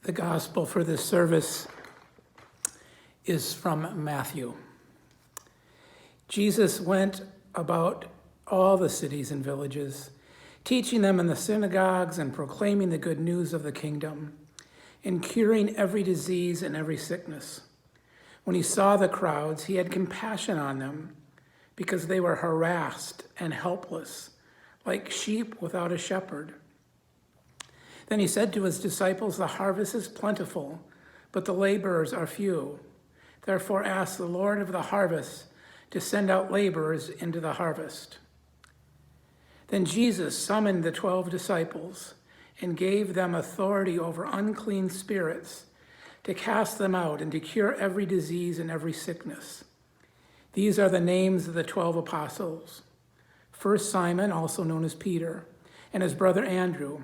The gospel for this service is from Matthew. Jesus went about all the cities and villages, teaching them in the synagogues and proclaiming the good news of the kingdom, and curing every disease and every sickness. When he saw the crowds, he had compassion on them because they were harassed and helpless, like sheep without a shepherd. Then he said to his disciples, "The harvest is plentiful, but the laborers are few. Therefore ask the Lord of the harvest to send out laborers into the harvest." Then Jesus summoned the 12 disciples and gave them authority over unclean spirits to cast them out and to cure every disease and every sickness. These are the names of the 12 apostles. First Simon, also known as Peter, and his brother Andrew,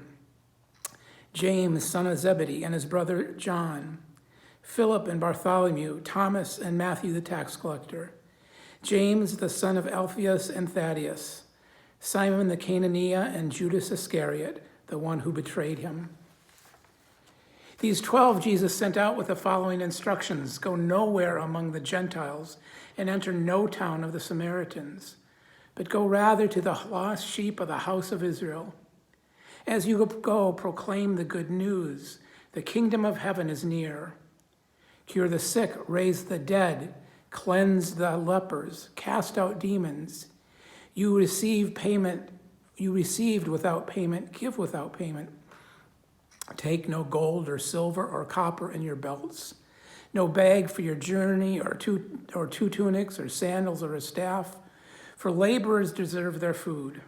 James, son of Zebedee, and his brother John, Philip and Bartholomew, Thomas and Matthew the tax collector, James the son of Alphaeus and Thaddeus, Simon the Canaanite, and Judas Iscariot, the one who betrayed him. These 12 Jesus sent out with the following instructions: go nowhere among the Gentiles and enter no town of the Samaritans, but go rather to the lost sheep of the house of Israel. As you go, proclaim the good news. The kingdom of heaven is near. Cure the sick, raise the dead, cleanse the lepers, cast out demons. You received without payment, give without payment. Take no gold or silver or copper in your belts, no bag for your journey, or two tunics or sandals or a staff, for laborers deserve their food.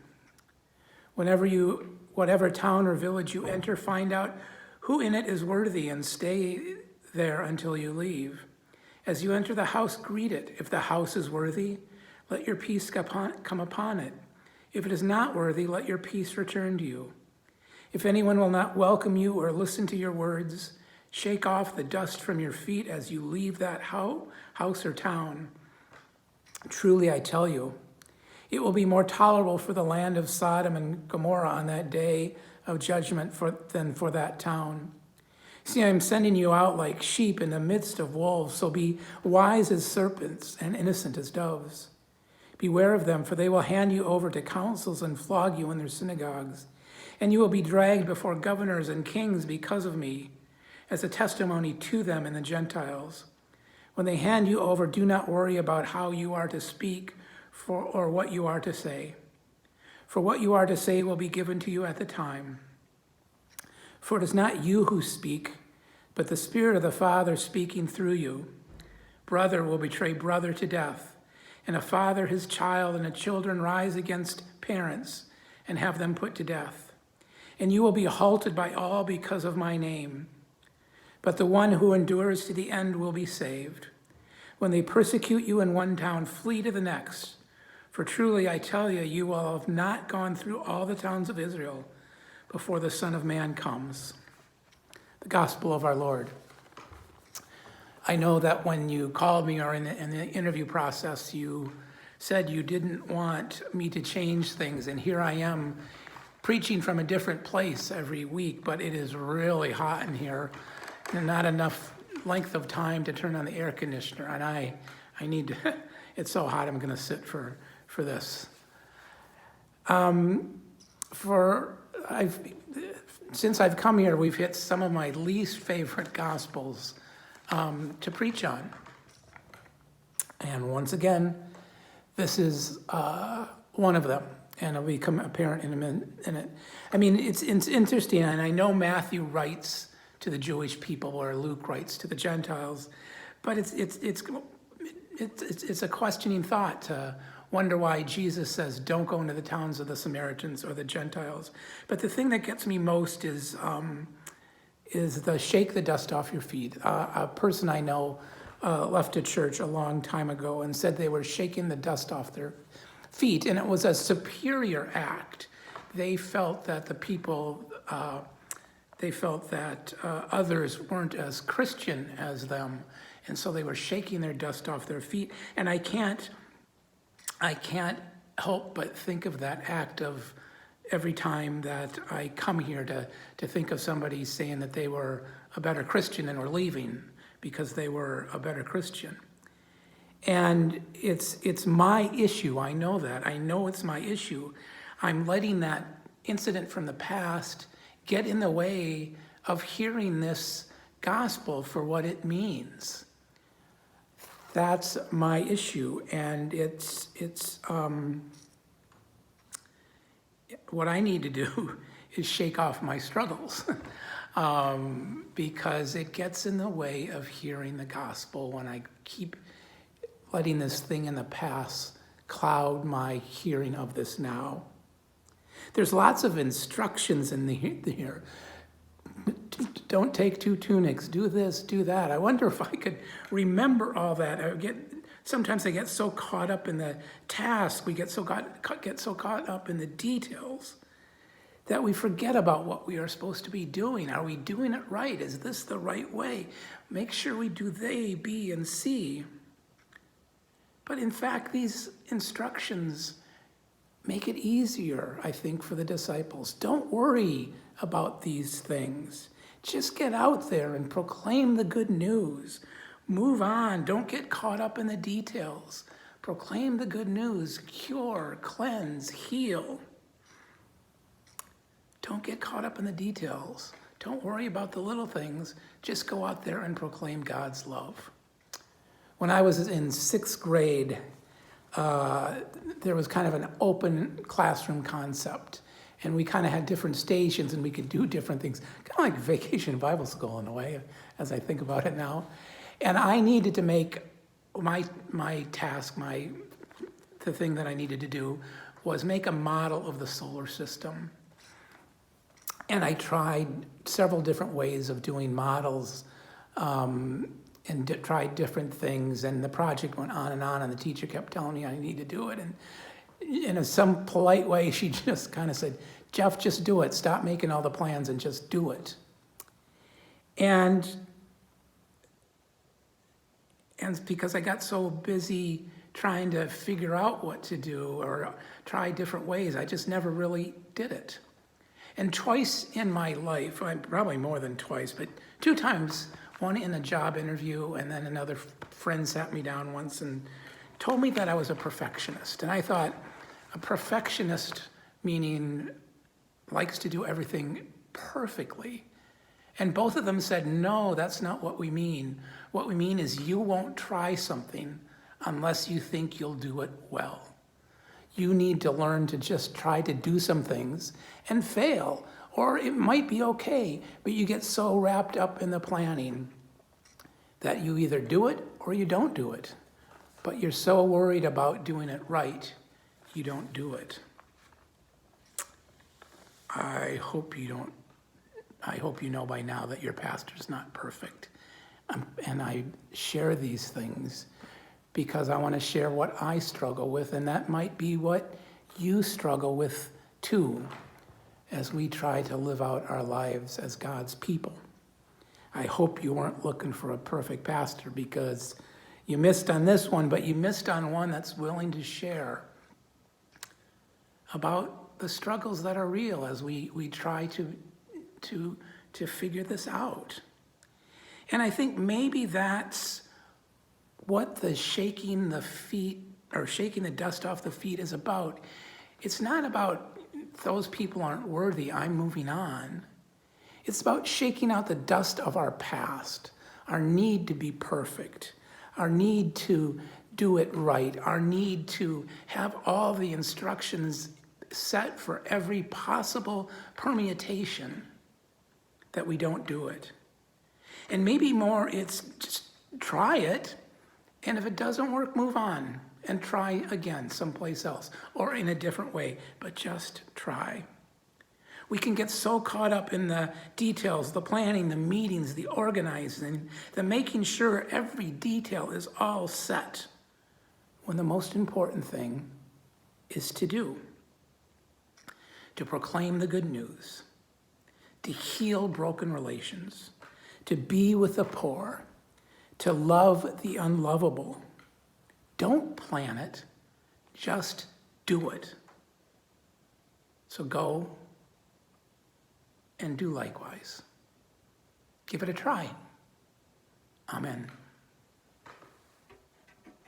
Whatever town or village you enter, find out who in it is worthy and stay there until you leave. As you enter the house, greet it. If the house is worthy, let your peace come upon it. If it is not worthy, let your peace return to you. If anyone will not welcome you or listen to your words, shake off the dust from your feet as you leave that house or town. Truly, I tell you, it will be more tolerable for the land of Sodom and Gomorrah on that day of judgment than for that town. See, I am sending you out like sheep in the midst of wolves, so be wise as serpents and innocent as doves. Beware of them, for they will hand you over to councils and flog you in their synagogues, and you will be dragged before governors and kings because of me, as a testimony to them and the Gentiles. When they hand you over, do not worry about how you are to speak or what you are to say. For what you are to say will be given to you at the time. For it is not you who speak, but the Spirit of the Father speaking through you. Brother will betray brother to death, and a father his child, and the children rise against parents and have them put to death. And you will be halted by all because of my name. But the one who endures to the end will be saved. When they persecute you in one town, flee to the next. For truly I tell you, you will have not gone through all the towns of Israel before the Son of Man comes. The gospel of our Lord. I know that when you called me or in the interview process, you said you didn't want me to change things, and here I am preaching from a different place every week, but it is really hot in here and not enough length of time to turn on the air conditioner, and I need to, it's so hot I'm gonna sit for this. Since I've come here, we've hit some of my least favorite gospels to preach on. And once again, this is one of them, and it'll become apparent in a minute. I mean, it's interesting, and I know Matthew writes to the Jewish people, or Luke writes to the Gentiles, but it's a questioning thought to wonder why Jesus says, don't go into the towns of the Samaritans or the Gentiles. But the thing that gets me most is the shake the dust off your feet. A person I know left a church a long time ago and said they were shaking the dust off their feet, and it was a superior act. They felt that the people, others weren't as Christian as them, and so they were shaking their dust off their feet. And I can't help but think of that act of every time that I come here to think of somebody saying that they were a better Christian and were leaving because they were a better Christian. And it's my issue. I know that. I know it's my issue. I'm letting that incident from the past get in the way of hearing this gospel for what it means. That's my issue, and it's what I need to do is shake off my struggles because it gets in the way of hearing the gospel when I keep letting this thing in the past cloud my hearing of this now. There's lots of instructions in here. Don't take 2 tunics, do this, do that. I wonder if I could remember all that. Sometimes I get so caught up in the task, we get so caught up in the details that we forget about what we are supposed to be doing. Are we doing it right? Is this the right way? Make sure we do A, B, and C. But in fact, these instructions make it easier, I think, for the disciples. Don't worry about these things. Just get out there and proclaim the good news. Move on. Don't get caught up in the details. Proclaim the good news. Cure, cleanse, heal. Don't get caught up in the details. Don't worry about the little things. Just go out there and proclaim God's love. When I was in 6th grade, there was kind of an open classroom concept. And we kind of had different stations and we could do different things. Kind of like Vacation Bible School in a way, as I think about it now. And I needed to make my task, the thing that I needed to do was make a model of the solar system. And I tried several different ways of doing models and tried different things. And the project went on, and the teacher kept telling me I need to do it. And in some polite way, she just kind of said, Jeff, just do it. Stop making all the plans and just do it. And because I got so busy trying to figure out what to do or try different ways, I just never really did it. And twice in my life, probably more than twice, but 2 times, one in a job interview, and then another friend sat me down once and told me that I was a perfectionist. And I thought, a perfectionist meaning likes to do everything perfectly. And both of them said, no, that's not what we mean. What we mean is you won't try something unless you think you'll do it well. You need to learn to just try to do some things and fail, or it might be okay, but you get so wrapped up in the planning that you either do it or you don't do it. But you're so worried about doing it right, you don't do it. I hope you know by now that your pastor's not perfect. And I share these things because I want to share what I struggle with, and that might be what you struggle with too, as we try to live out our lives as God's people. I hope you weren't looking for a perfect pastor because you missed on this one, but you missed on one that's willing to share about the struggles that are real as we try to figure this out. And I think maybe that's what the shaking the feet or shaking the dust off the feet is about. It's not about those people aren't worthy, I'm moving on. It's about shaking out the dust of our past, our need to be perfect, our need to do it right, our need to have all the instructions set for every possible permutation that we don't do it. And maybe more, it's just try it, and if it doesn't work, move on and try again someplace else or in a different way, but just try. We can get so caught up in the details, the planning, the meetings, the organizing, the making sure every detail is all set, when the most important thing is to do. To proclaim the good news, to heal broken relations, to be with the poor, to love the unlovable. Don't plan it, just do it. So go and do likewise. Give it a try. Amen.